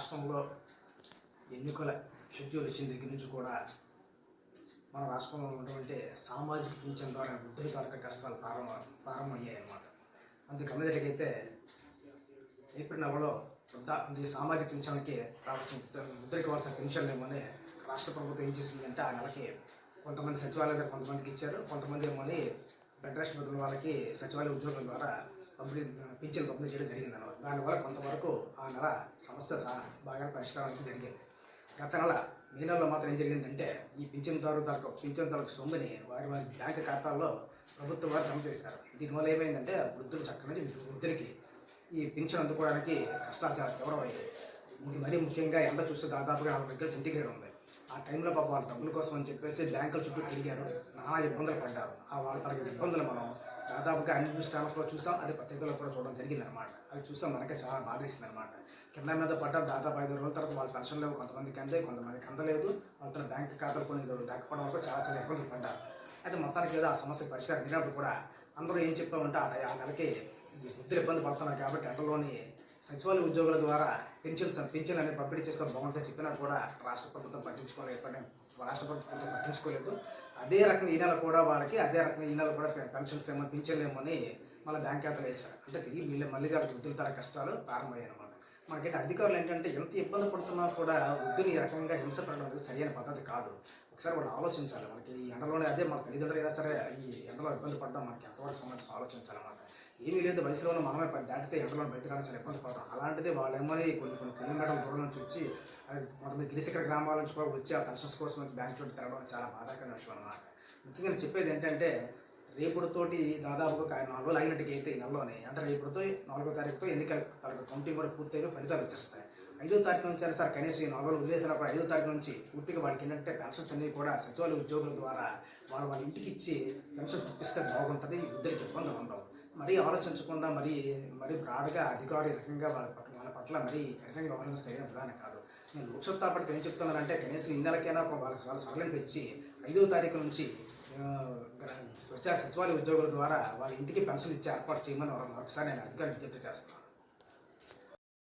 రాష్ట్రంలో ఎన్నికల షెడ్యూల్ వచ్చిన దగ్గర నుంచి కూడా మన రాష్ట్రంలో ఉన్నటువంటి సామాజిక పింఛన్ ద్వారా వృద్ధుల తాలూకా కష్టాలు ప్రారంభమయ్యాయి అన్నమాట. అందుకు గమనించగలిగితే ఏప్రిల్ నెలలో ఈ సామాజిక పింఛన్కి రావాల్సిన వృద్ధులకి కావాల్సిన పెన్షన్లు ఏమని రాష్ట్ర ప్రభుత్వం ఏం చేసిందంటే ఆ నెలకి కొంతమంది సచివాలయం దగ్గర కొంతమందికి ఇచ్చారు, కొంతమంది ఏమని ఫెడరేషన్ బదులు వాళ్ళకి సచివాలయ ఉద్యోగుల ద్వారా పింఛన్లు పంపిణీ చేయడం జరిగింది అన్నమాట. దానివల్ల కొంతవరకు ఆ నెల సమస్య బాగా పరిష్కారానికి జరిగింది. గత నెల మే నెలలో మాత్రం ఏం జరిగిందంటే ఈ పింఛన్ తాలూకు సొమ్ముని వారి బ్యాంకు ఖాతాల్లో ప్రభుత్వం వారు జమ చేస్తారు. దీనివల్ల ఏమైందంటే వృద్ధులు చక్కని వృద్ధులకి ఈ పింఛన్ అందుకోవడానికి కష్టాలు చాలా తీవ్రమయ్యాయి. మరీ ముఖ్యంగా ఎండ చూస్తే దాదాపుగా 40 డిగ్రీల సెంటీగ్రేడ్ ఉంది. ఆ టైంలో పాప వాళ్ళ డబ్బుల కోసం అని చెప్పేసి బ్యాంకుల చుట్టూ తిరిగారు, నానా ఇబ్బందులు పడ్డారు. ఆ వాళ్ళ తరగతి ఇబ్బందులు మనం దాదాపుగా అన్ని న్యూస్ ఛానల్స్లో చూసాం, అది పత్రికల్లో కూడా చూడడం జరిగిందనమాట. అది చూస్తాం మనకే చాలా బాధేసింది అనమాట. కింద మీద పడ్డారు. దాదాపు 5 రోజుల తర్వాత వాళ్ళ పెన్షన్ లేవు, కొంతమందికి అందే, కొంతమందికి అందలేదు. వాళ్ళ బ్యాంక్ ఖాతాలు కొన్ని లేకపోవడం వరకు చాలా ఇబ్బందులు పడ్డారు. అయితే మొత్తానికి ఏదో ఆ సమస్య పరిష్కారం అయినప్పుడు కూడా అందరూ ఏం చెప్పామంటే ఆ నెలకి వృద్ధులు ఇబ్బంది పడుతున్నారు కాబట్టి ఎండలోని సచివాలయ ఉద్యోగుల ద్వారా పింఛన్లు అనేది పంపిణీ చేస్తే బాగుంటుందని చెప్పినా కూడా రాష్ట్ర ప్రభుత్వం పట్టించుకోలేదు. అదే రకంగా ఈ నెల కూడా వాళ్ళకి పెన్షన్స్ ఏమో పింఛన్లు ఏమో అని మళ్ళీ బ్యాంక్ ఖాతాలు వేశారు. అంటే తిరిగి మళ్ళీ వృద్ధుల తర కష్టాలు ప్రారంభమయ్యాయి అనమాట. మనకైతే అధికారులు ఏంటంటే ఎంత ఇబ్బంది పడుతున్నా కూడా వృద్ధులు ఈ రకంగా హింసపడడం అనేది సరైన పద్ధతి కాదు. ఒకసారి వాళ్ళు ఆలోచించాలి. మనకి ఈ ఎండలోనే అదే మన తల్లిదండ్రులు అయినా సరే ఈ ఎండలో ఇబ్బంది పడడం మనకి ఎంతవరకు సంబంధించి ఆలోచించాలన్నమాట. ఏమీ లేదు, వయసులో ఉన్న మనమే దాటితే ఎండలో బయటకు రావడం చాలా ఇబ్బంది పడతాం. అలాంటిది వాళ్ళు ఏమని కొన్ని కిలోమీటర్ల దూరం నుంచి వచ్చి కొంతమంది గిరిశిఖర గ్రామాల నుంచి కూడా వచ్చి ఆ పెన్షన్స్ కోసం వచ్చి బ్యాంక్ చుట్టూ తిరగడం చాలా బాధాకరమైన విషయం అన్నమాట. ముఖ్యంగా చెప్పేది ఏంటంటే రేపుడుతోటి దాదాపుగా 4 రోజులు అయినట్టుగా అయితే ఈ నెలలోనే, అంటే రేపుడుతో 4వ తారీఖుతో ఎన్నికల కౌంటింగ్ కూడా పూర్తయిపోయి ఫలితాలు వచ్చేస్తాయి. 5వ తారీఖు నుంచి అయినా సార్ కనీసం ఈ 4 రోజులు వదిలేసినప్పుడు 5వ తారీఖు నుంచి పూర్తిగా వాళ్ళకి ఏంటంటే పెన్షన్స్ అన్నీ కూడా సచివాలయ ఉద్యోగుల ద్వారా వాళ్ళ ఇంటికి ఇచ్చి పెన్షన్స్ ఇప్పిస్తే బాగుంటుంది, వృద్ధులకి ఇబ్బందులు ఉండవు. మరీ ఆలోచించకుండా మరీ బ్రాడ్గా అధికారులు ఈ రకంగా వాళ్ళ పట్ల మరీ కఠినంగా వ్యవహరిస్తే విధానం కాదు. నేను లోక్సత్తా పట్ల ఏం చెప్తున్నానంటే కనీసం ఈ నెలకైనా వాళ్ళ సరళం తెచ్చి 5వ తారీఖు నుంచి సచివాలయ ఉద్యోగుల ద్వారా వాళ్ళ ఇంటికి పెన్షన్ ఇచ్చే ఏర్పాటు చేయమని ఒకసారి నేను అధికారులు విజ్ఞప్తి చేస్తున్నాను.